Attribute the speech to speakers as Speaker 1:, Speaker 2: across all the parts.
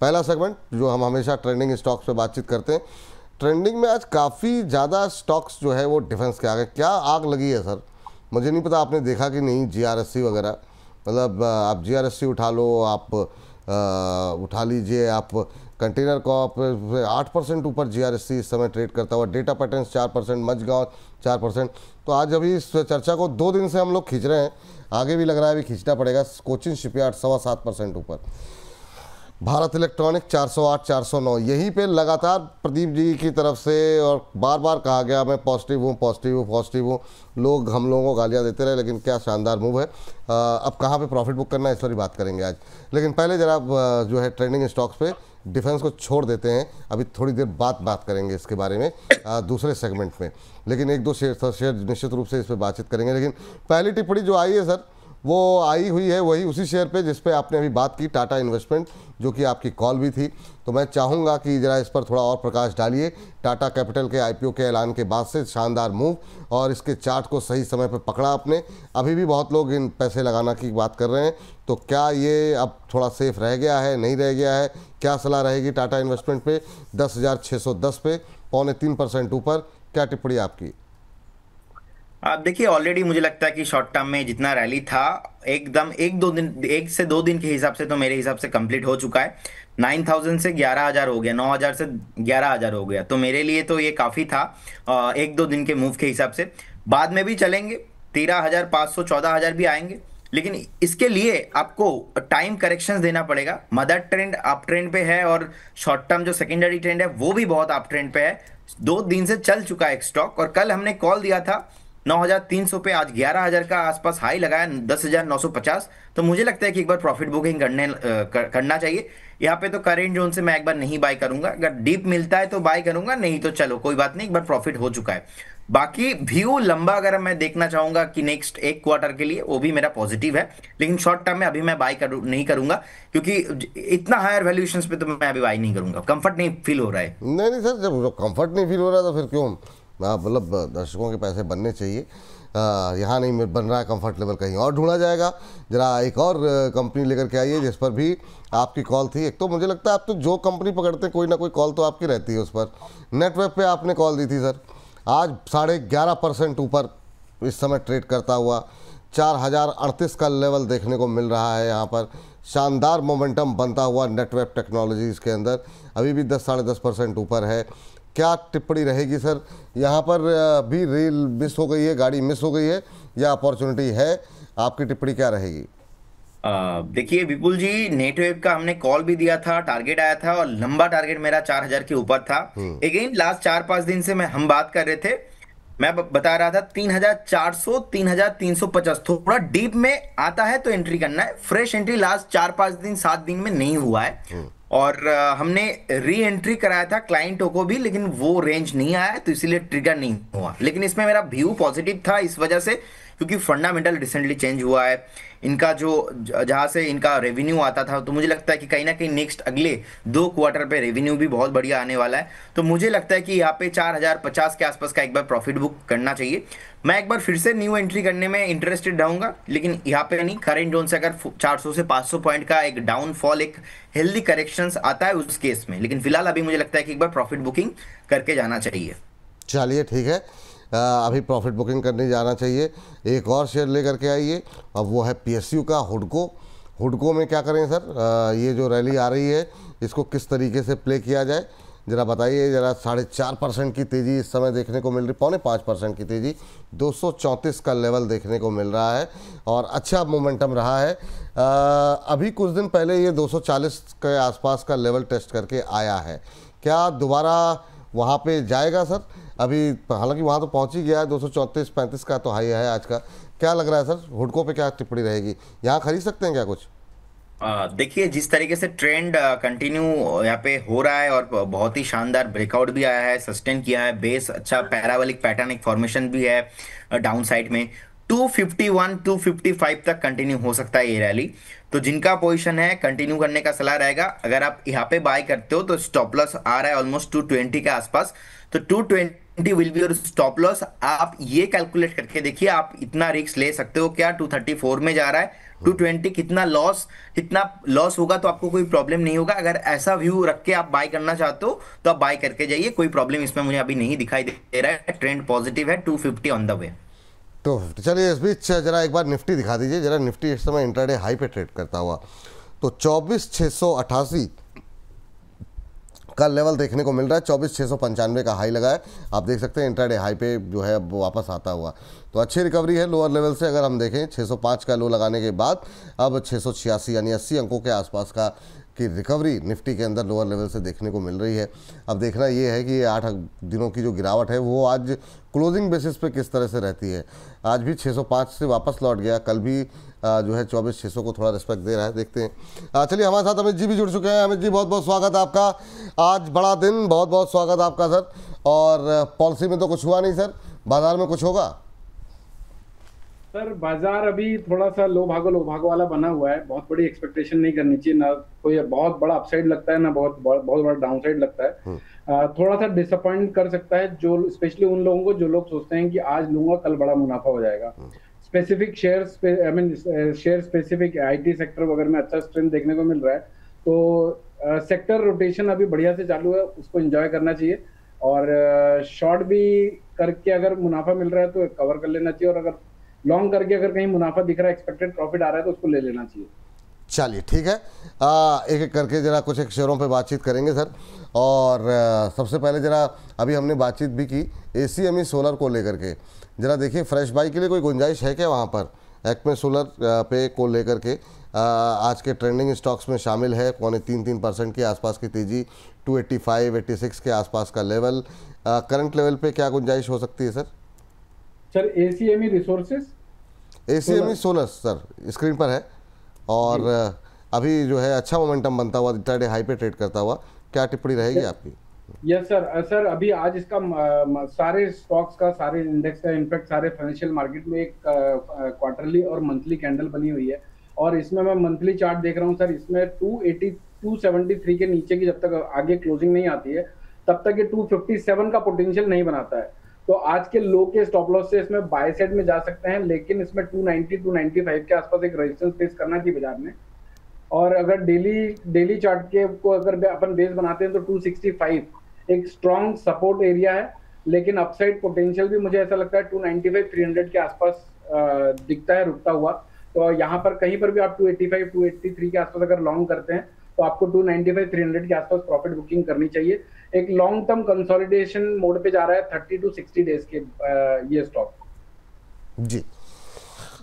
Speaker 1: पहला सेगमेंट जो हम हमेशा ट्रेंडिंग स्टॉक्स पे बातचीत करते हैं, ट्रेंडिंग में आज काफ़ी ज़्यादा स्टॉक्स जो है वो डिफेंस के आ गए। क्या आग लगी है सर? मुझे नहीं पता आपने देखा कि नहीं, जीआरएससी वगैरह, मतलब आप जीआरएससी उठा लो, आप उठा लीजिए, आप कंटेनर कॉर्प 8% ऊपर जीआरएससी इस समय ट्रेड करता हुआ, डेटा पैटर्न्स 4%, मझगांव 4%। तो आज अभी इस चर्चा को 2 दिन से हम लोग खींच रहे हैं, आगे भी लग रहा है अभी खींचना पड़ेगा। कोचिन शिपयार्ड 7.25% ऊपर, भारत इलेक्ट्रॉनिक 408, 409, यहीं पे लगातार प्रदीप जी की तरफ से और बार बार कहा गया मैं पॉजिटिव हूँ, पॉजिटिव हूँ, पॉजिटिव हूँ। लोग हम लोगों को गालियाँ देते रहे, लेकिन क्या शानदार मूव है। अब कहाँ पे प्रॉफिट बुक करना है इस पर ही बात करेंगे आज, लेकिन पहले जरा जो है ट्रेंडिंग स्टॉक्स पे डिफेंस को छोड़ देते हैं, अभी थोड़ी देर बात करेंगे इसके बारे में दूसरे सेगमेंट में, लेकिन 1-2 शेयर निश्चित रूप से इस पर बातचीत करेंगे। लेकिन पहली टिप्पणी जो आई है सर, वो आई हुई है वही उसी शेयर पे जिस पे आपने अभी बात की, टाटा इन्वेस्टमेंट, जो कि आपकी कॉल भी थी। तो मैं चाहूँगा कि ज़रा इस पर थोड़ा और प्रकाश डालिए। टाटा कैपिटल के आईपीओ के ऐलान के बाद से शानदार मूव, और इसके चार्ट को सही समय पर पकड़ा आपने। अभी भी बहुत लोग इन पैसे लगाना की बात कर रहे हैं, तो क्या ये अब थोड़ा सेफ रह गया है, नहीं रह गया है? क्या सलाह रहेगी टाटा इन्वेस्टमेंट पे? 10,610 पे 0.25% ऊपर, क्या टिप्पणी आपकी?
Speaker 2: आप देखिए, ऑलरेडी मुझे लगता है कि शॉर्ट टर्म में जितना रैली था, एकदम 1 से 2 दिन के हिसाब से तो मेरे हिसाब से कंप्लीट हो चुका है। 9,000 से 11,000 हो गया, 9,000 से 11,000 हो गया, तो मेरे लिए तो ये काफी था 1-2 दिन के मूव के हिसाब से। बाद में भी चलेंगे, 13,500 14,000 भी आएंगे, लेकिन इसके लिए आपको टाइम करेक्शंस देना पड़ेगा। मदर ट्रेंड अप ट्रेंड पे है, और शॉर्ट टर्म जो सेकेंडरी ट्रेंड है वो भी बहुत अप ट्रेंड पे है। 2 दिन से चल चुका है एक स्टॉक, और कल हमने कॉल दिया था 9,300 पे, आज 11,000 का आसपास हाई लगाया, 10,950। तो मुझे लगता है कि एक बार प्रॉफिट बुकिंग करना चाहिए। यहाँ पे तो करेंट जोन से मैं एक बार नहीं बाय करूंगा, अगर डीप मिलता है तो बाय करूंगा, नहीं तो चलो कोई बात नहीं, एक बार प्रॉफिट हो चुका है। बाकी व्यू लंबा अगर मैं देखना चाहूंगा कि नेक्स्ट 1 क्वार्टर के लिए, वो भी मेरा पॉजिटिव है, लेकिन शॉर्ट टर्म में अभी मैं बाय नहीं करूंगा, क्योंकि इतना हायर वैल्यूएशंस पे तो मैं अभी बाय नहीं करूंगा, कंफर्ट नहीं फील हो रहा है।
Speaker 1: नहीं नहीं सर, जब कंफर्ट नहीं फील हो रहा तो फिर क्यों? मतलब दर्शकों के पैसे बनने चाहिए, यहाँ नहीं बन रहा है कंफर्ट लेवल, कहीं और ढूंढा जाएगा। जरा एक और कंपनी लेकर के आइए जिस पर भी आपकी कॉल थी। एक तो मुझे लगता है आप तो जो कंपनी पकड़ते हैं कोई ना कोई कॉल तो आपकी रहती है उस पर। नेटवर्क पे आपने कॉल दी थी सर, आज 11.5% ऊपर इस समय ट्रेड करता हुआ, 4,038 का लेवल देखने को मिल रहा है। यहाँ पर शानदार मोमेंटम बनता हुआ नेटवर्क टेक्नोलॉजीज़ के अंदर अभी भी 10-10.5% ऊपर है। क्या टिप्पणी रहेगी सर? यहाँ पर भी रील मिस हो गई है, गाड़ी मिस हो गई है, या अपॉर्चुनिटी है? आपकी टिप्पणी क्या रहेगी?
Speaker 2: देखिए विपुल जी, नेटवेव का हमने कॉल भी दिया था, टारगेट आया था, और लंबा टारगेट मेरा 4,000 के ऊपर था। अगेन लास्ट 4-5 दिन से हम बात कर रहे थे, मैं बता रहा था 3,400, 3,350, थोड़ा डीप में आता है तो एंट्री करना है। फ्रेश एंट्री लास्ट 4-5 दिन 7 दिन में नहीं हुआ है, और हमने री एंट्री कराया था क्लाइंटों को भी, लेकिन वो रेंज नहीं आया, तो इसीलिए ट्रिगर नहीं हुआ। लेकिन इसमें मेरा व्यू पॉजिटिव था इस वजह से, क्योंकि फंडामेंटल रिसेंटली चेंज हुआ है इनका, जो जहां से इनका रेवेन्यू आता था, तो मुझे लगता है कि कहीं ना कहीं नेक्स्ट अगले 2 क्वार्टर पे रेवेन्यू भी बहुत बढ़िया आने वाला है। तो मुझे लगता है कि यहाँ पे 4,050 के आसपास का एक बार प्रॉफिट बुक करना चाहिए। मैं एक बार फिर से न्यू एंट्री करने में इंटरेस्टेड रहूंगा, लेकिन यहाँ पे नहीं, करेंट जोन से अगर 400 से 500 पॉइंट का एक डाउनफॉल, एक हेल्दी करेक्शंस आता है उस केस में, लेकिन फिलहाल अभी मुझे लगता है कि एक बार प्रॉफिट बुकिंग करके जाना चाहिए।
Speaker 1: चलिए ठीक है, अभी प्रॉफिट बुकिंग करने जाना चाहिए। एक और शेयर लेकर के आइए, अब वो है पीएसयू का हुडको। हुडको में क्या करें सर? ये जो रैली आ रही है इसको किस तरीके से प्ले किया जाए, ज़रा बताइए। ज़रा 4.5% की तेज़ी इस समय देखने को मिल रही, 4.25% की तेज़ी, 234 का लेवल देखने को मिल रहा है, और अच्छा मोमेंटम रहा है। अभी कुछ दिन पहले ये 240 के आसपास का लेवल टेस्ट करके आया है, क्या दोबारा वहाँ पे जाएगा सर? अभी हालांकि वहाँ तो पहुँच ही गया है, 234-35 का तो हाई है आज का। क्या लग रहा है सर, हुडको पे क्या टिप्पणी रहेगी? यहाँ खरीद सकते हैं क्या कुछ?
Speaker 2: देखिए, जिस तरीके से ट्रेंड कंटिन्यू यहाँ पे हो रहा है, और बहुत ही शानदार ब्रेकआउट भी आया है, सस्टेन किया है, बेस अच्छा पैराबोलिक पैटर्न एक फॉर्मेशन भी है डाउन साइड में। 251 255 तक कंटिन्यू हो सकता है ये रैली, तो जिनका पोजीशन है कंटिन्यू करने का सलाह रहेगा। अगर आप यहाँ पे बाय करते हो तो स्टॉप लॉस आ रहा है ऑलमोस्ट 220 के आसपास, तो 220 will be your stop loss. आप ये कैलकुलेट करके देखिए आप इतना रिस्क ले सकते हो क्या। 234 में जा रहा है, 220 कितना लॉस होगा तो आपको कोई प्रॉब्लम नहीं होगा। अगर ऐसा व्यू रख के आप बाय करना चाहते हो तो आप बाय करके जाइए, कोई प्रॉब्लम इसमें मुझे अभी नहीं दिखाई दे रहा है। ट्रेंड पॉजिटिव है, 250 ऑन द वे।
Speaker 1: 250। चलिए इस बीच जरा एक बार निफ्टी दिखा दीजिए जरा। निफ्टी इस समय इंट्राडे हाई पे ट्रेड करता हुआ, तो 24,688 का लेवल देखने को मिल रहा है। 24,695 का हाई लगा है, आप देख सकते हैं इंट्राडे हाई पे जो है अब वापस आता हुआ। तो अच्छी रिकवरी है लोअर लेवल से। अगर हम देखें 605 का लो लगाने के बाद अब 686 यानी 80 अंकों के आसपास का की रिकवरी निफ्टी के अंदर लोअर लेवल से देखने को मिल रही है। अब देखना ये है कि ये 8 दिनों की जो गिरावट है वो आज क्लोजिंग बेसिस पे किस तरह से रहती है। आज भी 605 से वापस लौट गया, कल भी जो है 24,600 को थोड़ा रिस्पेक्ट दे रहा है, देखते हैं। चलिए हमारे साथ अमित जी भी जुड़ चुके हैं। अमित जी बहुत बहुत स्वागत आपका, आज बड़ा दिन, बहुत बहुत स्वागत आपका सर। और पॉलिसी में तो कुछ हुआ नहीं सर, बाजार में कुछ होगा?
Speaker 3: सर बाजार अभी थोड़ा सा लो भागो वाला बना हुआ है। बहुत बड़ी एक्सपेक्टेशन नहीं करनी चाहिए, ना कोई बहुत बड़ा अपसाइड लगता है ना बहुत बहुत बड़ा डाउनसाइड लगता है। थोड़ा सा डिसअपॉइंट कर सकता है जो स्पेशली उन लोगों को जो लोग सोचते हैं कि आज लूंगा कल बड़ा मुनाफा हो जाएगा। Specific shares I mean share specific IT sector वगैरह में अच्छा स्ट्रेंथ देखने को मिल रहा है। तो सेक्टर रोटेशन अभी बढ़िया से चालू है, उसको एंजॉय करना चाहिए। और शॉर्ट भी करके अगर मुनाफा मिल रहा है तो कवर कर लेना चाहिए, और अगर लॉन्ग करके अगर कहीं मुनाफा दिख रहा है, एक्सपेक्टेड प्रॉफिट आ रहा है तो उसको ले लेना चाहिए।
Speaker 1: चलिए ठीक है, एक एक करके जरा कुछ एक शेयरों पे बातचीत करेंगे सर। और सबसे पहले जरा अभी हमने बातचीत भी की एसीएमई सोलर को लेकर के, जरा देखिए फ्रेश बाई के लिए कोई गुंजाइश है क्या वहाँ पर? एक्मे सोलर पे को लेकर के आज के ट्रेंडिंग स्टॉक्स में शामिल है, 3.3% के आसपास की तेज़ी, 285 86 के आसपास का लेवल, करंट लेवल पे क्या गुंजाइश हो सकती है sir?
Speaker 3: Sir ACME resources,
Speaker 1: ACME solar sir screen पर है, और अभी जो है अच्छा मोमेंटम बनता हुआ इंट्राडे हाई पे ट्रेड करता हुआ, क्या टिप्पणी रहेगी आपकी?
Speaker 3: Yes sir. सर अभी आज इसका सारे स्टॉक्स का, सारे इंडेक्स का, इनफैक्ट सारे फाइनेंशियल मार्केट में एक क्वार्टरली और मंथली कैंडल बनी हुई है। और इसमें मैं मंथली चार्ट देख रहा हूँ सर, इसमें 280 273 के नीचे की जब तक आगे क्लोजिंग नहीं आती है तब तक ये 257 का पोटेंशियल नहीं बनाता है। तो आज के लो के स्टॉप लॉस से इसमें बाय साइड में जा सकते हैं, लेकिन इसमें 290 295 के आसपास एक रेजिस्टेंस फेस करना चाहिए बाजार में। और अगर डेली चार्ट के को अगर अपन बेस बनाते हैं तो 265 एक स्ट्रॉन्ग सपोर्ट एरिया है, लेकिन अपसाइड पोटेंशियल भी मुझे ऐसा लगता है 295 300 के आसपास दिखता है रुकता हुआ। तो यहाँ पर कहीं पर भी आप 285 283 के आसपास अगर लॉन्ग करते हैं तो आपको 295 300 के आसपास प्रॉफिट बुकिंग करनी चाहिए। एक लॉन्ग टर्म कंसोलिडेशन मोड पे जा रहा है 30 to 60 डेज के ये स्टॉक
Speaker 1: जी।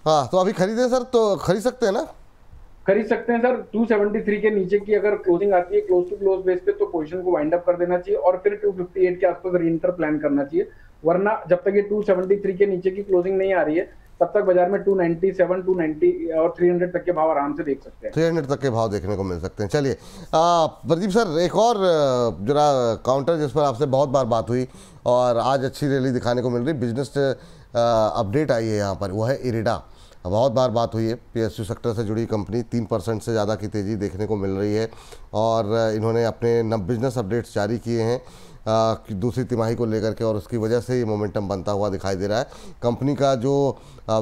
Speaker 1: हाँ तो अभी खरीदे सर, तो खरीद सकते हैं ना?
Speaker 3: खरीद सकते हैं सर। 273 के नीचे की अगर क्लोजिंग आती है क्लोज टू क्लोज बेस पे तो पोजीशन को वाइंड अप कर देना चाहिए, और फिर 258 के आसपास रीएंटर प्लान करना चाहिए। वरना जब तक ये 273 के नीचे की क्लोजिंग नहीं आ रही है तब तक बाजार में 297 290 और 300 तक के भाव आराम से देख सकते हैं।
Speaker 1: 300 तक के भाव देखने को मिल सकते हैं। चलिए प्रदीप सर एक और जरा काउंटर जिस पर आपसे बहुत बार बात हुई और आज अच्छी रैली दिखाने को मिल रही, बिजनेस अपडेट आई है यहाँ पर, वो है इरिडा। बहुत बार बात हुई है, पीएसयू सेक्टर से जुड़ी कंपनी, 3% से ज़्यादा की तेज़ी देखने को मिल रही है, और इन्होंने अपने बिजनेस अपडेट्स जारी किए हैं दूसरी तिमाही को लेकर के, और उसकी वजह से ये मोमेंटम बनता हुआ दिखाई दे रहा है। कंपनी का जो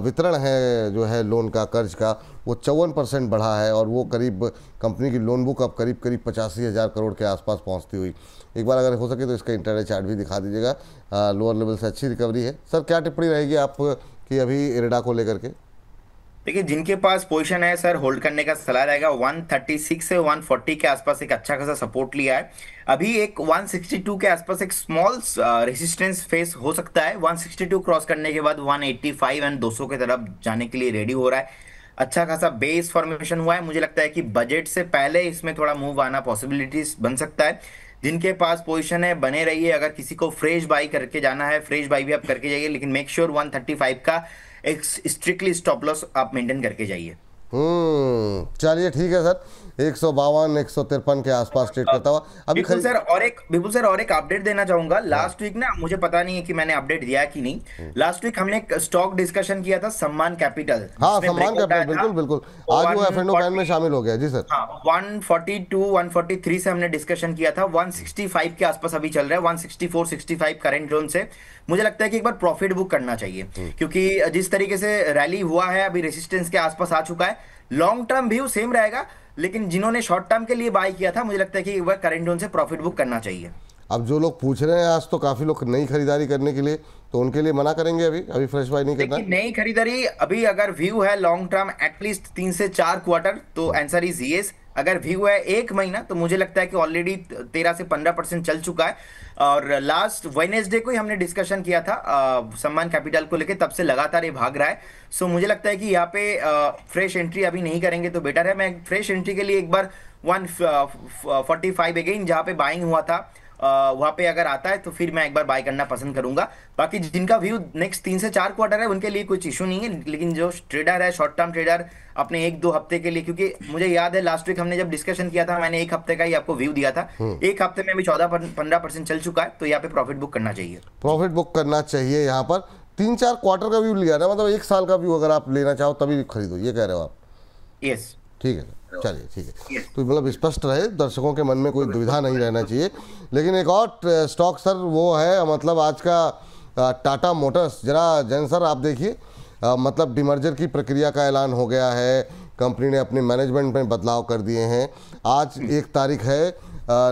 Speaker 1: वितरण है जो है लोन का, कर्ज का, वो 54% बढ़ा है, और वो करीब कंपनी की लोन बुक अब करीब 85,000 करोड़ के आसपास पहुंचती हुई। एक बार अगर हो सके तो इसका इंटरडे चार्ट भी दिखा दीजिएगा। लोअर लेवल से अच्छी रिकवरी है सर, क्या टिप्पणी रहेगी आप की अभी इरिडा को लेकर के?
Speaker 2: देखिए जिनके पास पोजीशन है सर, होल्ड करने का सलाह रहेगा। 136 से 140 के आसपास एक अच्छा खासा सपोर्ट लिया है। अभी एक 162 के आसपास एक स्मॉल रेजिस्टेंस फेस हो सकता है। 162 क्रॉस करने के बाद 185 एंड 200 के तरफ जाने के लिए रेडी हो रहा है। अच्छा खासा बेस फॉर्मेशन हुआ है। मुझे लगता है कि बजट से पहले इसमें थोड़ा मूव आना पॉसिबिलिटीज बन सकता है। जिनके पास पोजीशन है बने रहिए। अगर किसी को फ्रेश बाई करके जाना है, फ्रेश बाई भी आप करके जाइए, लेकिन मेक श्योर 135 का एक स्ट्रिक्टली स्टॉप लॉस आप मेंटेन करके जाइए।
Speaker 1: चलिए ठीक है सर, 152 153 के आसपास ट्रेड करता हुआ अभी
Speaker 2: बिल्कुल सर। बिल्कुल सर, और एक अपडेट देना चाहूंगा। लास्ट वीक ना, मुझे पता नहीं है कि मैंने अपडेट दिया कि नहीं। लास्ट वीक हमने एक स्टॉक डिस्कशन किया था, सम्मान कैपिटल।
Speaker 1: हाँ, सम्मान कैपिटल, बिल्कुल बिल्कुल, आज वो F&O पैन में शामिल हो गया जी सर।
Speaker 2: हाँ, 142 143 से हमने डिस्कशन किया था। 165 के आसपास अभी चल रहा है, 164 65 करंट जोन से। मुझे लगता है कि एक बार प्रॉफिट बुक करना चाहिए, क्योंकि जिस तरीके से रैली हुआ है अभी रेसिस्टेंस के आसपास आ चुका है। लॉन्ग टर्म व्यू सेम रहेगा, लेकिन जिन्होंने शॉर्ट टर्म के लिए बाय किया था, मुझे लगता है कि एक बार करंट जोन से प्रॉफिट बुक करना चाहिए।
Speaker 1: अब जो लोग पूछ रहे हैं आज, तो काफी लोग नई खरीदारी करने के लिए, तो उनके लिए मना करेंगे अभी फ्रेश बाय नहीं करना।
Speaker 2: नई खरीदारी अभी अगर व्यू है लॉन्ग टर्म एटलीस्ट 3 से 4 क्वार्टर, तो आंसर इज यस। अगर व्यू है 1 महीना, तो मुझे लगता है कि ऑलरेडी 13 से 15% चल चुका है। और लास्ट वेडनेसडे को ही हमने डिस्कशन किया था सम्मान कैपिटल को लेके, तब से लगातार ये भाग रहा है। सो मुझे लगता है कि यहाँ पे फ्रेश एंट्री अभी नहीं करेंगे तो बेटर है। मैं फ्रेश एंट्री के लिए एक बार 145 अगेन जहाँ पे बाइंग हुआ था, वहां पे अगर आता है तो फिर मैं एक बार बाय करना पसंद करूंगा। बाकी जिनका व्यू नेक्स्ट 3 से 4 क्वार्टर है, उनके लिए कुछ इशू नहीं है। लेकिन जो ट्रेडर है, शॉर्ट टर्म ट्रेडर, अपने 1-2 हफ्ते के लिए, क्योंकि मुझे याद है लास्ट वीक हमने जब डिस्कशन किया था, मैंने 1 हफ्ते का ही आपको व्यू दिया था। 1 हफ्ते में अभी 14-15% चल चुका है, तो यहाँ पे प्रॉफिट बुक करना चाहिए।
Speaker 1: प्रॉफिट बुक करना चाहिए यहाँ पर। 3-4 क्वार्टर का व्यू लिया ना, मतलब 1 साल का व्यू अगर आप लेना चाहो तभी खरीदो, ये कह रहे हो आप?
Speaker 2: यस,
Speaker 1: ठीक है सर, चलिए ठीक है। तो मतलब स्पष्ट रहे, दर्शकों के मन में कोई दुविधा नहीं रहना चाहिए। लेकिन एक और स्टॉक सर वो है, मतलब आज का टाटा मोटर्स। जरा जैन सर आप देखिए, मतलब डिमर्जर की प्रक्रिया का ऐलान हो गया है, कंपनी ने अपने मैनेजमेंट में बदलाव कर दिए हैं। आज 1 तारीख है,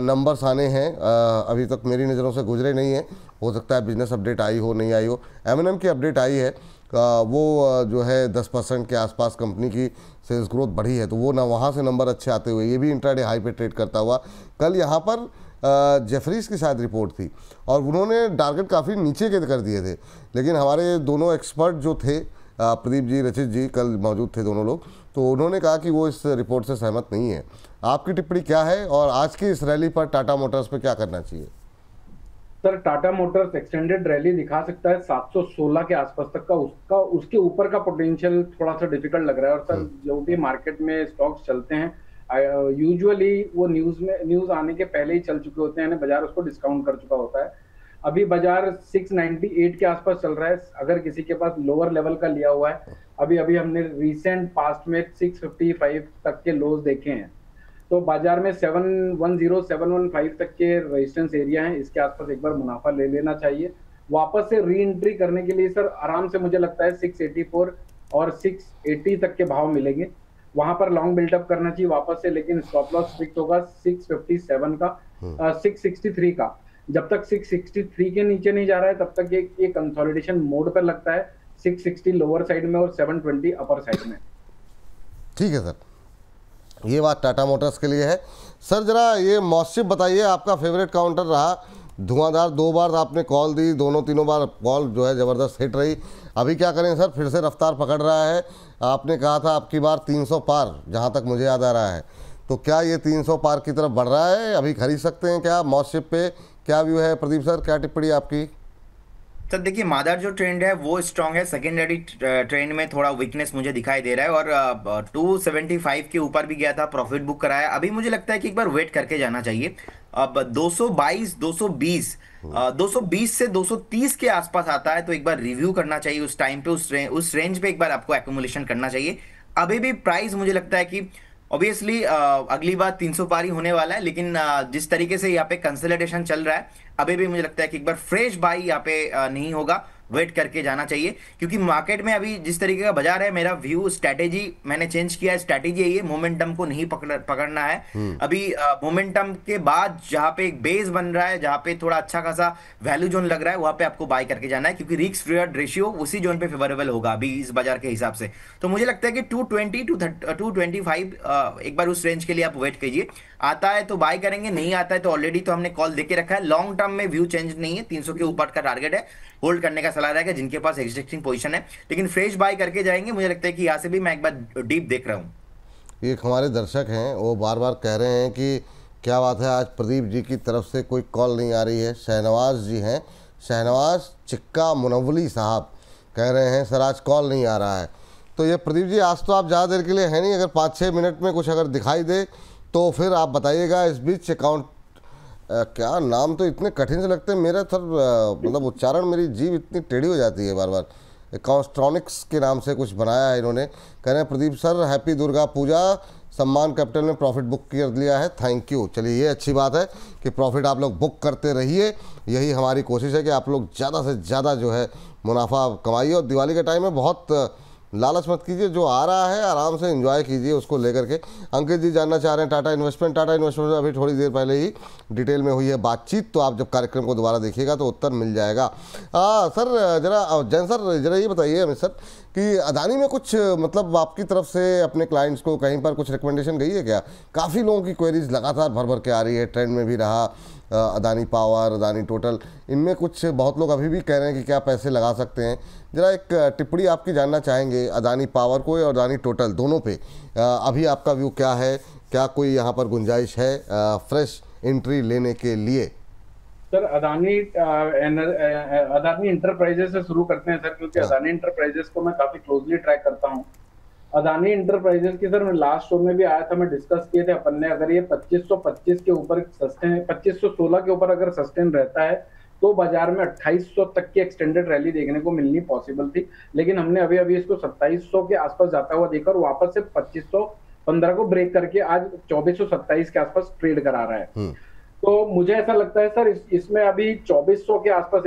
Speaker 1: नंबर्स आने हैं, अभी तक मेरी नज़रों से गुजरे नहीं है। हो सकता है बिजनेस अपडेट आई हो, नहीं आई हो। M&M की अपडेट आई है, वो जो है 10% के आसपास कंपनी की सेल्स ग्रोथ बढ़ी है, तो वो ना वहाँ से नंबर अच्छे आते हुए ये भी इंट्राडे हाई पे ट्रेड करता हुआ। कल यहाँ पर जेफरीज की शायद रिपोर्ट थी और उन्होंने टारगेट काफ़ी नीचे के कर दिए थे, लेकिन हमारे दोनों एक्सपर्ट जो थे, प्रदीप जी, रचित जी, कल मौजूद थे दोनों लोग, तो उन्होंने कहा कि वो इस रिपोर्ट से सहमत नहीं है। आपकी टिप्पणी क्या है और आज की इस रैली पर टाटा मोटर्स पर क्या करना चाहिए?
Speaker 3: Sir, Tata Motors extended rally दिखा सकता है 716 के आसपास तक का, उसके ऊपर का पोटेंशियल थोड़ा सा डिफिकल्ट लग रहा है। और सर, जो भी मार्केट में स्टॉक्स चलते हैं, यूजुअली वो न्यूज आने के पहले ही चल चुके होते हैं, बाजार उसको डिस्काउंट कर चुका होता है। अभी बाजार 698 के आसपास चल रहा है। अगर किसी के पास लोअर लेवल का लिया हुआ है, अभी हमने रिसेंट पास्ट में 655 तक के लोज देखे हैं, तो बाजार में 710 715 तक के रेजिस्टेंस एरिया हैं, इसके आसपास एक बार मुनाफा ले लेना चाहिए। वापस से री एंट्री करने के लिए सर आराम से मुझे लगता है 684 और 680 तक के भाव मिलेंगे, वहां पर लॉन्ग बिल्डअप करना चाहिए वापस से। लेकिन स्टॉप लॉस स्ट्रिक्ट होगा 657 का, 663 का। जब तक 663 के नीचे नहीं जा रहा है, तब तक एक कंसोलिडेशन मोड पर लगता है, 660 लोअर साइड में और 720 अपर साइड में।
Speaker 1: ठीक है सर, ये बात टाटा मोटर्स के लिए है। सर जरा ये मौसिफ बताइए, आपका फेवरेट काउंटर रहा, धुआंधार 2 बार आपने कॉल दी, दोनों तीनों बार कॉल जो है ज़बरदस्त हिट रही। अभी क्या करें सर, फिर से रफ्तार पकड़ रहा है। आपने कहा था आपकी बार 300 पार, जहाँ तक मुझे याद आ रहा है, तो क्या ये 300 पार की तरफ बढ़ रहा है? अभी खरीद सकते हैं क्या? मौसिफ पे क्या व्यू है? प्रदीप सर, क्या टिप्पणी आपकी?
Speaker 2: सर देखिए, मादार जो ट्रेंड है वो स्ट्रांग है, सेकेंडरी ट्रेंड में थोड़ा वीकनेस मुझे दिखाई दे रहा है। और 275 के ऊपर भी गया था, प्रॉफिट बुक कराया। अभी मुझे लगता है कि एक बार वेट करके जाना चाहिए। अब 222 220 220 से 230 के आसपास आता है, तो एक बार रिव्यू करना चाहिए उस टाइम पे, उस रेंज पे एक बार आपको एक्यूमुलेशन करना चाहिए। अभी भी प्राइस मुझे लगता है कि ऑब्वियसली अगली बार 300 पारी होने वाला है, लेकिन जिस तरीके से यहाँ पे कंसोलिडेशन चल रहा है, अभी भी मुझे लगता है कि एक बार फ्रेश बाई यहाँ पे नहीं होगा, वेट करके जाना चाहिए। क्योंकि मार्केट में अभी जिस तरीके का बाजार है, मेरा व्यू, स्ट्रैटेजी मैंने चेंज किया है। स्ट्रैटेजी यही है, मोमेंटम को नहीं पकड़ना है। अभी मोमेंटम के बाद जहां पे एक बेस बन रहा है, जहां पे थोड़ा अच्छा खासा वैल्यू जोन लग रहा है, वहां पे आपको बाय करके जाना है, क्योंकि रिस्क रिवॉर्ड रेशियो उसी जोन पे फेवरेबल होगा अभी इस बाजार के हिसाब से। तो मुझे लगता है कि 220 टू 225 एक बार उस रेंज के लिए आप वेट कीजिए। आता है तो बाय करेंगे, नहीं आता है तो ऑलरेडी तो हमने कॉल देके रखा है। लॉन्ग टर्म में व्यू चेंज नहीं है, 300 के ऊपर का टारगेट है, होल्ड करने का सलाह रहेगा जिनके पास एग्जिस्टिंग पोजीशन है, लेकिन फ्रेश बाय करके जाएंगे। मुझे लगता है कि यहाँ से भी मैं एक बार डीप देख रहा हूँ।
Speaker 1: एक हमारे दर्शक हैं, वो बार बार कह रहे हैं कि क्या बात है, आज प्रदीप जी की तरफ से कोई कॉल नहीं आ रही है। शहनवाज जी हैं, शहनवाज चिक्का मुनव्वली साहब कह रहे हैं सर आज कॉल नहीं आ रहा है। तो ये प्रदीप जी, आज तो आप ज़्यादा देर के लिए है नहीं, अगर 5-6 मिनट में कुछ अगर दिखाई दे तो फिर आप बताइएगा। इस बीच अकाउंट क्या नाम तो इतने कठिन से लगते हैं मेरा सर, मतलब उच्चारण, मेरी जीभ इतनी टेढ़ी हो जाती है बार बार। अकाउंट्रॉनिक्स के नाम से कुछ बनाया है इन्होंने। कह रहे हैं प्रदीप सर हैप्पी दुर्गा पूजा, सम्मान कैपिटल में प्रॉफिट बुक कर लिया है, थैंक यू। चलिए ये अच्छी बात है कि प्रॉफिट आप लोग बुक करते रहिए, यही हमारी कोशिश है कि आप लोग ज़्यादा से ज़्यादा जो है मुनाफा कमाइए। और दिवाली के टाइम में बहुत लालच मत कीजिए, जो आ रहा है आराम से एंजॉय कीजिए उसको लेकर के। अंकित जी जानना चाह रहे हैं टाटा इन्वेस्टमेंट में अभी थोड़ी देर पहले ही डिटेल में हुई है बातचीत, तो आप जब कार्यक्रम को दोबारा देखिएगा तो उत्तर मिल जाएगा। सर जरा जैन सर जरा ये बताइए हमें सर कि अदानी में कुछ मतलब आपकी तरफ से अपने क्लाइंट्स को कहीं पर कुछ रिकमेंडेशन गई है क्या? काफ़ी लोगों की क्वेरीज लगातार भर भर के आ रही है, ट्रेंड में भी रहा अदानी पावर, अदानी टोटल, इनमें कुछ बहुत लोग अभी भी कह रहे हैं कि क्या पैसे लगा सकते हैं। जरा एक टिप्पणी आपकी जानना चाहेंगे अदानी पावर को और अदानी टोटल दोनों पे, अभी आपका व्यू क्या है? क्या कोई यहाँ पर गुंजाइश है फ्रेश एंट्री लेने के लिए?
Speaker 3: सर अदानी इंटरप्राइजेस से शुरू करते हैं सर, क्योंकि अदानी इंटरप्राइजेस को मैं काफी क्लोजली ट्रैक करता हूँ। अदानी इंटरप्राइजेस की सर मैं लास्ट शो में भी आया था, मैं डिस्कस किए थे अपन ने, अगर ये 2525 के ऊपर सस्टेन, 2516 के ऊपर अगर सस्टेन रहता है तो बाजार में 2800 तक की एक्सटेंडेड रैली देखने को मिलनी पॉसिबल थी। लेकिन हमने अभी अभी इसको 2700 के आसपास जाता हुआ देखा और वापस से 2515 को ब्रेक करके आज 2427 के आसपास ट्रेड करा रहा है। तो मुझे ऐसा लगता है सर इसमें अभी 2400 के आसपास,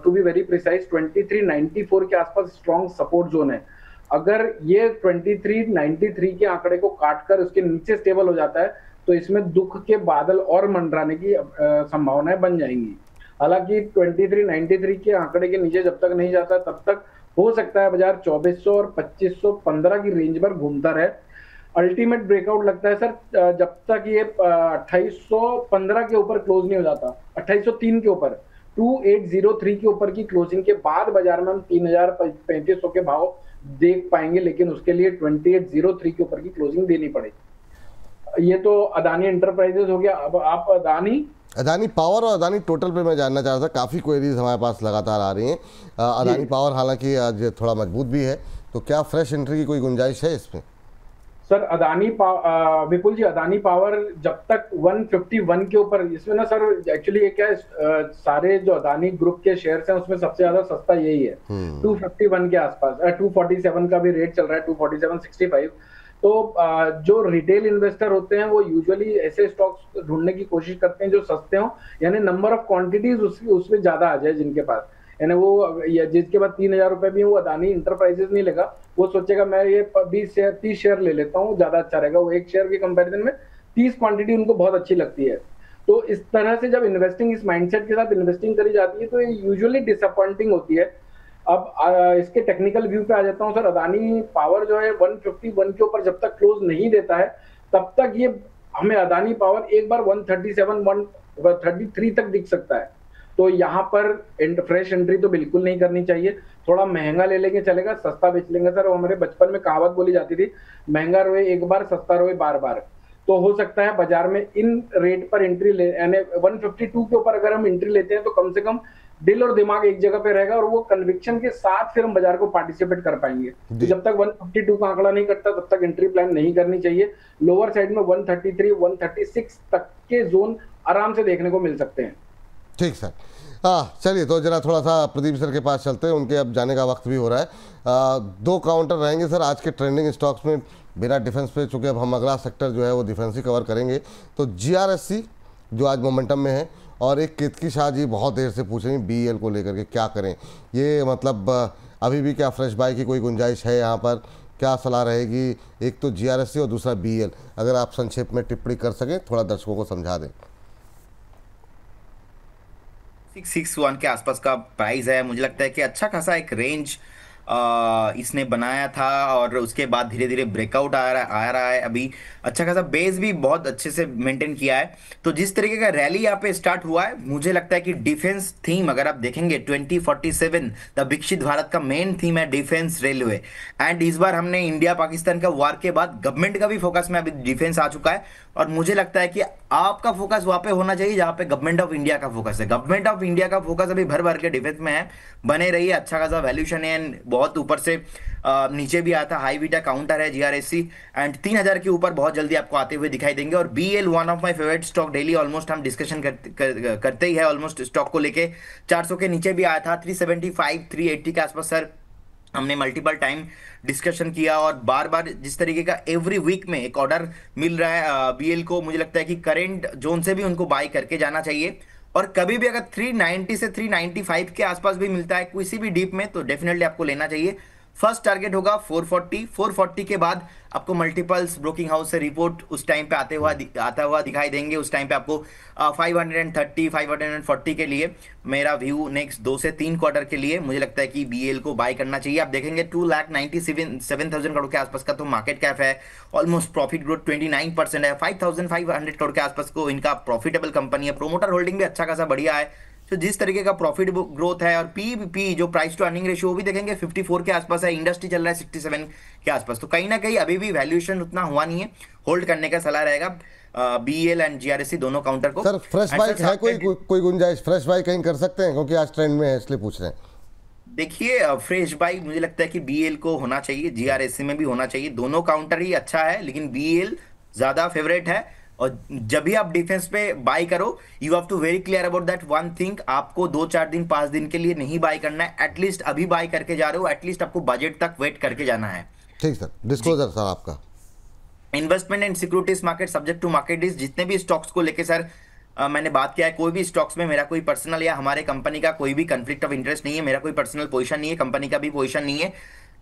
Speaker 3: टू बी वेरी प्रिसाइज 2394 के आसपास स्ट्रॉन्ग सपोर्ट जोन है। अगर ये 2393 के आंकड़े को काटकर उसके नीचे स्टेबल हो जाता है तो इसमें दुख के बादल और मंडराने की संभावनाएं बन जाएंगी। हालांकि 2393 के आंकड़े के नीचे जब तक नहीं जाता तब तक हो सकता है बाजार 2400 और 2515 की रेंज पर घूमता रहे। अल्टीमेट ब्रेकआउट लगता है सर जब तक ये 2815 के ऊपर क्लोज नहीं हो जाता, 2803 के ऊपर, 2803 के ऊपर की क्लोजिंग के बाद बाजार में हम 3500 के भाव देख पाएंगे, लेकिन उसके लिए 2803 के ऊपर की क्लोजिंग देनी पड़ेगी। ये तो अदानी एंटरप्राइजेस हो गया। अब आप अदानी
Speaker 1: पावर और अदानी टोटल पे मैं जानना चाह रहा था, काफ़ी क्वेरीज हमारे पास लगातार आ रही हैं। अदानी पावर हालांकि आज थोड़ा मजबूत भी है, तो क्या फ्रेश एंट्री की कोई गुंजाइश है इसमें?
Speaker 3: सर विपुल जी, अदानी पावर जब तक 151 के ऊपर, इसमें ना सर एक्चुअली ये क्या है, सारे जो अदानी ग्रुप के शेयर्स हैं उसमें सबसे ज्यादा सस्ता यही है, 251 के आसपास, 247 का भी रेट चल रहा है, 247.65। तो जो रिटेल इन्वेस्टर होते हैं वो यूजुअली ऐसे स्टॉक्स ढूंढने की कोशिश करते हैं जो सस्ते हों, यानी नंबर ऑफ क्वांटिटीज उसमें ज्यादा आ जाए जिनके पास, यानी वो जिसके बाद 3000 रुपए भी वो अदानी इंटरप्राइजेस नहीं लेगा, वो सोचेगा मैं ये 20 शेयर 30 शेयर ले लेता हूँ, ज्यादा अच्छा रहेगा। वो एक शेयर के कंपैरिजन में 30 क्वांटिटी उनको बहुत अच्छी लगती है। तो इस तरह से जब इन्वेस्टिंग इस माइंडसेट के साथ इन्वेस्टिंग करी जाती है तो ये यूजुअली डिसअपॉइंटिंग होती है। अब इसके टेक्निकल व्यू पे आ जाता हूँ सर। अदानी पावर जो है 151 के ऊपर जब तक क्लोज नहीं देता है तब तक ये हमें अदानी पावर एक बार 137 133 तक दिख सकता है। तो यहाँ पर फ्रेश एंट्री तो बिल्कुल नहीं करनी चाहिए, थोड़ा महंगा ले लेंगे चलेगा, सस्ता बेच लेंगे सर। वो हमारे बचपन में कहावत बोली जाती थी, महंगा रोए एक बार, सस्ता रोए बार बार। तो हो सकता है बाजार में इन रेट पर एंट्री ले, यानी 152 के ऊपर अगर हम एंट्री लेते हैं तो कम से कम दिल और दिमाग एक जगह पे रहेगा और वो कन्विक्शन के साथ फिर हम बाजार को पार्टिसिपेट कर पाएंगे। तो जब तक 152 का आंकड़ा नहीं कटता तब तक एंट्री प्लान नहीं करनी चाहिए। लोअर साइड में 133 136 तक के जोन आराम से देखने को मिल सकते हैं।
Speaker 1: ठीक सर, हाँ चलिए तो जरा थोड़ा सा प्रदीप सर के पास चलते हैं, उनके अब जाने का वक्त भी हो रहा है। दो काउंटर रहेंगे सर आज के ट्रेंडिंग स्टॉक्स में बिना डिफेंस पे, चूँकि अब हम अगला सेक्टर जो है वो डिफेंस ही कवर करेंगे। तो GRSC जो आज मोमेंटम में है, और एक केतकी शाह जी बहुत देर से पूछ रही BEL को लेकर के क्या करें, ये मतलब अभी भी क्या फ्रेश बाय की कोई गुंजाइश है यहाँ पर? क्या सलाह रहेगी? एक तो GRSC और दूसरा BEL, अगर आप संक्षेप में टिप्पणी कर सकें, थोड़ा दर्शकों को समझा दें।
Speaker 2: 661 के आसपास का प्राइस है, मुझे लगता है कि अच्छा खासा एक रेंज इसने बनाया था और उसके बाद धीरे धीरे ब्रेकआउट आ रहा है। अभी अच्छा खासा बेस भी बहुत अच्छे से मेंटेन किया है। तो जिस तरीके का रैली यहाँ पे स्टार्ट हुआ है, मुझे लगता है कि डिफेंस थीम अगर आप देखेंगे 2047 द विकसित भारत का मेन थीम है डिफेंस रेलवे। एंड इस बार हमने इंडिया पाकिस्तान का वार के बाद गवर्नमेंट का भी फोकस में अभी डिफेंस आ चुका है और मुझे लगता है कि आपका फोकस वहां पे होना चाहिए जहां पे गवर्नमेंट ऑफ इंडिया का फोकस है। गवर्नमेंट ऑफ इंडिया का फोकस अभी भर भर के डिफेंस में है, बने रही है, अच्छा खासा वैल्यूशन है एंड बहुत ऊपर से नीचे भी आता, हाई बीटा काउंटर है जीआरएससी एंड 3000 के ऊपर बहुत जल्दी आपको आते हुए दिखाई देंगे। और BL one of my favourite stock, daily almost हम डिस्कशन करते ही है ऑलमोस्ट स्टॉक को लेके। 400 के नीचे भी आया था, 375 380 के आसपास सर हमने मल्टीपल टाइम डिस्कशन किया और बार बार जिस तरीके का एवरी वीक में एक ऑर्डर मिल रहा है बीएल को, मुझे लगता है कि करंट जोन से भी उनको बाय करके जाना चाहिए। और कभी भी अगर 390 से 395 के आसपास भी मिलता है किसी भी डीप में तो डेफिनेटली आपको लेना चाहिए। फर्स्ट टारगेट होगा 440, 440 के बाद आपको मल्टीपल्स ब्रोकिंग हाउस से रिपोर्ट उस टाइम पे आता हुआ दिखाई देंगे। उस टाइम पे आपको 530 540 के लिए मेरा व्यू नेक्स्ट 2 से 3 क्वार्टर के लिए मुझे लगता है कि बीएल को बाय करना चाहिए। आप देखेंगे 2,97,000 करोड़ के आसपास का तो मार्केट कैप है, ऑलमोस्ट प्रॉफिट ग्रोथ 29% है, 5,500 करोड़ के आसपास को इनका प्रॉफिटेबल कंपनी है, प्रोमोटर होल्डिंग भी अच्छा खासा बढ़िया है। तो जिस तरीके का प्रॉफिट ग्रोथ है और पी जो प्राइस टू अर्निंग रेशियो वो भी देखेंगे 54 के आसपास है, इंडस्ट्री चल रहा है 67 के आसपास, तो कहीं ना कहीं अभी भी वैल्यूएशन उतना हुआ नहीं है, होल्ड करने का सलाह रहेगा बीएल एंड जीआरएससी दोनों काउंटर को।
Speaker 1: सर फ्रेश बाइक है कोई गुंजाइश, फ्रेश बाइक कहीं कर सकते हैं क्योंकि आज ट्रेंड में है इसलिए पूछ रहे हैं।
Speaker 2: देखिए फ्रेश बाई मुझे लगता है कि बीएल को होना चाहिए, जीआरएससी में भी होना चाहिए, दोनों काउंटर ही अच्छा है लेकिन बीएल ज्यादा फेवरेट है। और जब भी आप डिफेंस पे बाय करो you have to very clear about that one thing, आपको 2-4 दिन 5 दिन के लिए नहीं बाय करना है, एटलीस्ट अभी बाय करके जा रहे हो एटलीस्ट आपको बजट तक वेट करके जाना है।
Speaker 1: ठीक सर, डिस्क्लोजर सर आपका।
Speaker 2: Investment and securities market subject to market risk, जितने भी स्टॉक्स को लेके सर मैंने बात किया है, कोई भी स्टॉक्स में मेरा कोई पर्सनल या हमारे कंपनी का कोई भी कंफ्लिक्ट ऑफ इंटरेस्ट नहीं है, मेरा कोई पर्सनल पोजीशन नहीं है, कंपनी का भी पोजीशन नहीं है,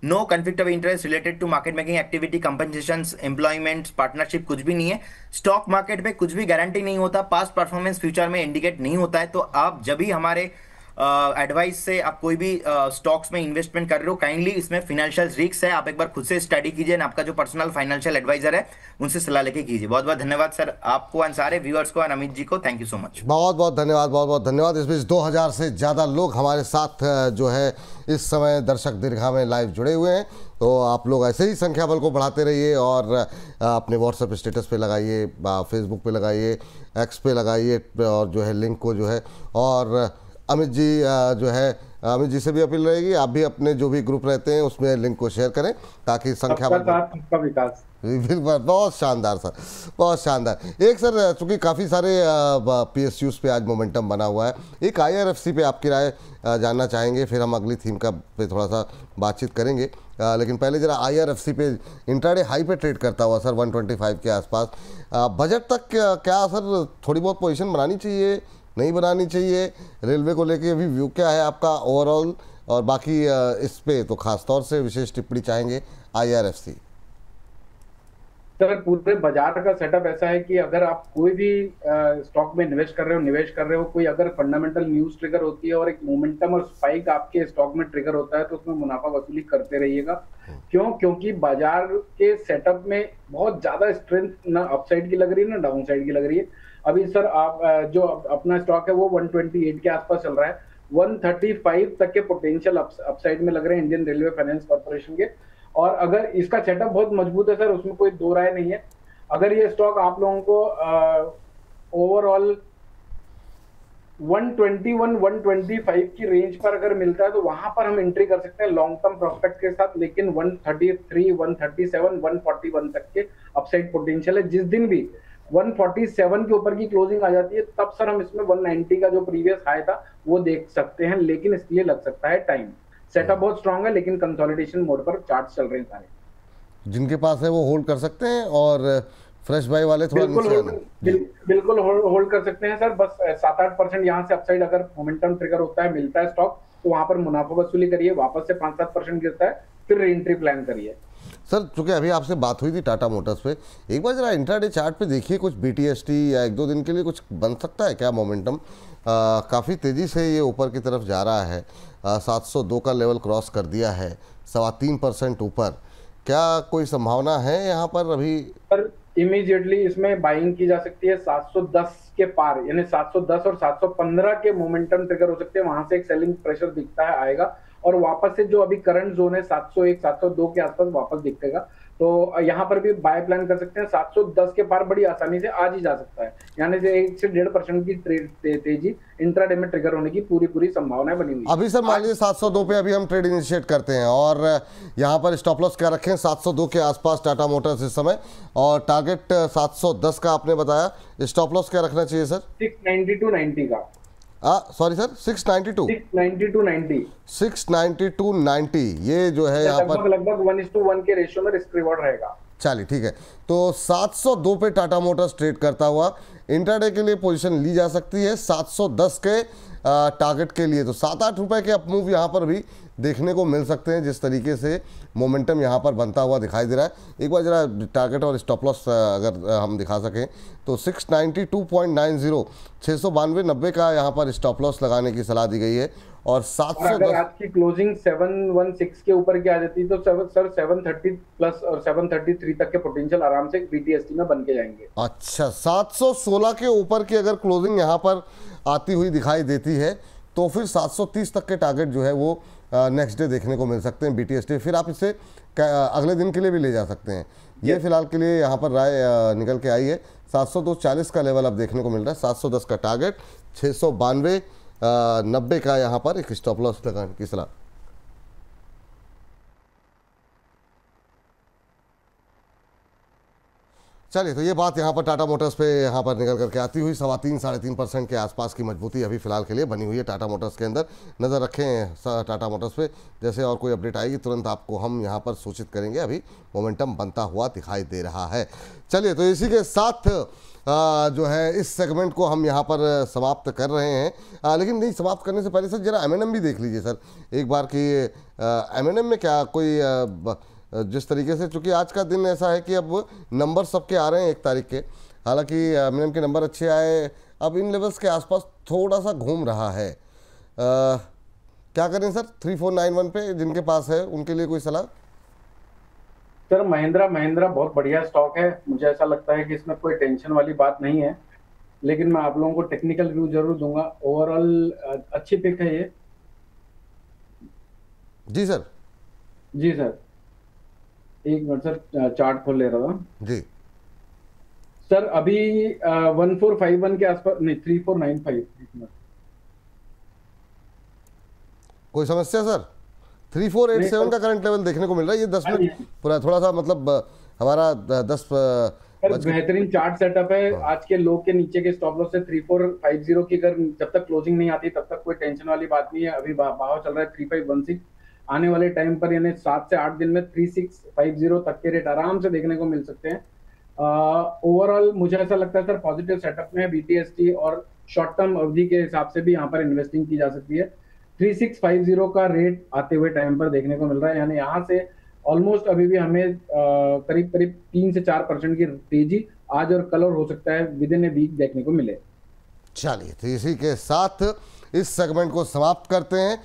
Speaker 2: no conflict of interest related to market making activity, compensations, employment, partnership कुछ भी नहीं है। स्टॉक मार्केट पे कुछ भी गारंटी नहीं होता, पास्ट परफॉर्मेंस फ्यूचर में इंडिकेट नहीं होता है, तो आप जब भी हमारे एडवाइस से आप कोई भी स्टॉक्स में इन्वेस्टमेंट कर रहे हो काइंडली इसमें फाइनेंशियल रिस्क है, आप एक बार खुद से स्टडी कीजिए, आपका जो पर्सनल फाइनेंशियल एडवाइजर है उनसे सलाह लेके कीजिए। बहुत बहुत धन्यवाद सर आपको एंड सारे व्यूअर्स को एंड अमित जी को, थैंक यू सो मच।
Speaker 1: बहुत बहुत धन्यवाद, बहुत बहुत धन्यवाद। इस बीच 2000 से ज़्यादा लोग हमारे साथ जो है इस समय दर्शक दीर्घा में लाइव जुड़े हुए हैं, तो आप लोग ऐसे ही संख्या बल को बढ़ाते रहिए और अपने व्हाट्सएप स्टेटस पे लगाइए, फेसबुक पे लगाइए, एक्स पे लगाइए और जो है लिंक को जो है, और अमित जी जो है अमित जी से भी अपील रहेगी आप भी अपने जो भी ग्रुप रहते हैं उसमें लिंक को शेयर करें ताकि संख्या
Speaker 3: सबका विकास।
Speaker 1: बिल्कुल, बहुत शानदार सर, बहुत शानदार। एक सर चूँकि काफ़ी सारे PSUs पे आज मोमेंटम बना हुआ है, एक IRFC पे आपकी राय जानना चाहेंगे, फिर हम अगली थीम का पे थोड़ा सा बातचीत करेंगे, लेकिन पहले जरा IRFC पे इंट्राडे हाई पे ट्रेड करता हुआ सर 125 के आसपास, बजट तक क्या सर थोड़ी बहुत पोजीशन बनानी चाहिए, नहीं बनानी चाहिए, रेलवे को लेके अभी व्यू क्या है आपका ओवरऑल, और बाकी इस पे तो खास तौर से विशेष टिप्पणी चाहेंगे IRFC।
Speaker 3: सर पूरे बाजार का सेटअप ऐसा है कि अगर आप कोई भी स्टॉक में निवेश कर रहे हो, कोई अगर फंडामेंटल न्यूज ट्रिगर होती है और एक मोमेंटम और स्पाइक आपके स्टॉक में ट्रिगर होता है तो उसमें मुनाफा वसूली करते रहिएगा। क्यों? क्योंकि बाजार के सेटअप में बहुत ज्यादा स्ट्रेंथ ना अपसाइड की लग रही है ना डाउन साइड की लग रही है। अभी सर आप जो अपना स्टॉक है वो 128 के आसपास चल रहा है, 135 तक के पोटेंशियल अपसाइड में लग रहे हैं इंडियन रेलवे फाइनेंस कॉर्पोरेशन के, और अगर इसका सेटअप बहुत मजबूत है सर, उसमें कोई दो राय नहीं है। अगर ये स्टॉक आप लोगों को ओवरऑल 121 125 की रेंज पर अगर मिलता है तो वहां पर हम एंट्री कर सकते हैं लॉन्ग टर्म प्रोस्पेक्ट के साथ, लेकिन 133 137 141 तक के अपसाइड पोटेंशियल है। जिस दिन भी 147 के ऊपर की क्लोजिंग आ जाती है तब सर हम इसमें 190 का जो प्रीवियस हाई था वो देख सकते हैं, लेकिन इसके लिए लग सकता है टाइम। सेटअप बहुत स्ट्रांग है लेकिन कंसोलिडेशन मोड पर चार्ट्स चल रहे हैं सारे,
Speaker 1: जिनके पास है वो होल्ड कर सकते हैं, और फ्रेश बाय वाले थोड़ा
Speaker 3: बिल्कुल होल्ड कर सकते हैं सर। बस 7-8% यहाँ से अपसाइड अगर मोमेंटम ट्रिगर होता है, मिलता है स्टॉक, तो वहां पर मुनाफा वसूली करिए, वापस से 5-7% गिरता है फिर री एंट्री प्लान करिए।
Speaker 1: सर चूंकि अभी आपसे बात हुई थी टाटा मोटर्स पे, एक बार जरा इंट्राडे चार्ट पे देखिए, कुछ BTST या 1-2 दिन के लिए कुछ बन सकता है क्या मोमेंटम? काफ़ी तेज़ी से ये ऊपर की तरफ जा रहा है, 702 का लेवल क्रॉस कर दिया है, 3.25% ऊपर, क्या कोई संभावना है यहाँ पर अभी?
Speaker 3: सर इमीडिएटली इसमें बाइंग की जा सकती है 710 के पार, यानी 710 और 715 के मोमेंटम ट्रिगर हो सकते हैं, वहां से एक सेलिंग प्रेशर दिखता है आएगा, और वापस से जो अभी करंट जोन है 701 702 के आसपास वापस दिखेगा। तो यहाँ पर भी बाय प्लान कर सकते हैं। 710 के पार बड़ी आसानी से आज ही जा सकता है, यानी से 1 से 1.5% की तेजी इंट्राडे में ट्रिगर होने की पूरी संभावना बनी हुई।
Speaker 1: अभी सर मान लीजिए 702 पे अभी हम ट्रेड इनिशिएट करते हैं और यहाँ पर स्टॉप लॉस क्या रखें? 702 के आसपास टाटा मोटर्स इस समय, और टारगेट 710 का आपने बताया। स्टॉप लॉस क्या रखना चाहिए सर?
Speaker 3: 690 to 90 का।
Speaker 1: सॉरी सर, 692 to 90 ये जो है यहाँ पर
Speaker 3: लगभग 1:1 के रेशियो में रिस्क रिवॉर्ड रहेगा।
Speaker 1: चलिए ठीक है, तो 702 पे टाटा मोटर्स ट्रेड करता हुआ इंट्राडे के लिए पोजीशन ली जा सकती है 710 के टारगेट के लिए। तो 7-8 रुपए के अपमूव यहाँ पर भी देखने को मिल सकते हैं, जिस तरीके से मोमेंटम यहाँ पर बनता हुआ दिखाई दे रहा है। एक बार जरा टारगेट और स्टॉप लॉस अगर हम दिखा सकें तो 692.90 692.90 का यहाँ पर स्टॉप लॉस लगाने की सलाह दी गई है। और 710
Speaker 3: अगर आज की क्लोजिंग 716 के ऊपर की आ जाती तो सर 730 प्लस और 733 तक के पोटेंशियल आराम से बीटीएसटी में बन के जाएंगे।
Speaker 1: अच्छा, 716 के ऊपर की अगर क्लोजिंग यहाँ पर आती हुई दिखाई देती है तो फिर 730 तक के टारगेट जो है वो नेक्स्ट डे देखने को मिल सकते हैं बीटीएसटी। फिर आप इसे अगले दिन के लिए भी ले जा सकते हैं। ये फिलहाल के लिए यहाँ पर राय निकल के आई है। 702.40 का लेवल अब देखने को मिल रहा है, 710 का टारगेट, 692.90 का यहाँ पर एक स्टॉप लॉस लगाने की सलाह। चलिए, तो ये बात यहाँ पर टाटा मोटर्स पे यहाँ पर निकल करके आती हुई 3.5-3.5% के आसपास की मजबूती अभी फिलहाल के लिए बनी हुई है टाटा मोटर्स के अंदर। नज़र रखें टाटा मोटर्स पे, जैसे और कोई अपडेट आएगी तुरंत आपको हम यहाँ पर सूचित करेंगे। अभी मोमेंटम बनता हुआ दिखाई दे रहा है। चलिए, तो इसी के साथ जो है इस सेगमेंट को हम यहाँ पर समाप्त कर रहे हैं। लेकिन नहीं, समाप्त करने से पहले सर जरा M&M भी देख लीजिए सर एक बार कि M&M में क्या कोई जिस तरीके से, चूंकि आज का दिन ऐसा है कि अब नंबर सबके आ रहे हैं 1 तारीख के, हालांकि M&M के नंबर अच्छे आए, अब इन लेवल्स के आसपास थोड़ा सा घूम रहा है। क्या करें सर 3491 पे? जिनके पास है उनके लिए कोई सलाह?
Speaker 3: सर महिंद्रा बहुत बढ़िया स्टॉक है, मुझे ऐसा लगता है कि इसमें कोई टेंशन वाली बात नहीं है, लेकिन मैं आप लोगों को टेक्निकल व्यू जरूर दूंगा। ओवरऑल अच्छी पिक है ये।
Speaker 1: जी सर।
Speaker 3: जी सर, एक मिनट सर, चार्ट खोल ले रहा था
Speaker 1: जी
Speaker 3: सर। अभी 1451 के आसपास, नहीं 3495। कोई
Speaker 1: समस्या सर? 3487 का करंट लेवल देखने को मिल रहा है। ये 10 मिनट पूरा थोड़ा सा मतलब हमारा 10
Speaker 3: बेहतरीन चार्ट सेटअप है। आज के लो के नीचे के स्टॉप लॉस से 3450 की अगर जब तक क्लोजिंग नहीं आती तब तक कोई टेंशन वाली बात नहीं है। अभी भाव चल रहा है 3516, आने वाले टाइम पर यानी 7 से 8 दिन में 3650 तक के रेट आराम से देखने को मिल सकते हैं। ओवरऑल मुझे ऐसा लगता है सर पॉजिटिव सेटअप में बीटीएसटी, और शॉर्ट टर्म अवधि के हिसाब से भी यहाँ पर इन्वेस्टिंग की जा सकती है। 3650 का रेट आते हुए टाइम पर देखने को मिल रहा है, यानी यहाँ से ऑलमोस्ट अभी भी हमें करीब 3 से 4% की तेजी आज और कल और हो सकता है विद इन ए वीक देखने को मिले।
Speaker 1: चलिए, तो इसी के साथ इस सेगमेंट को समाप्त करते हैं।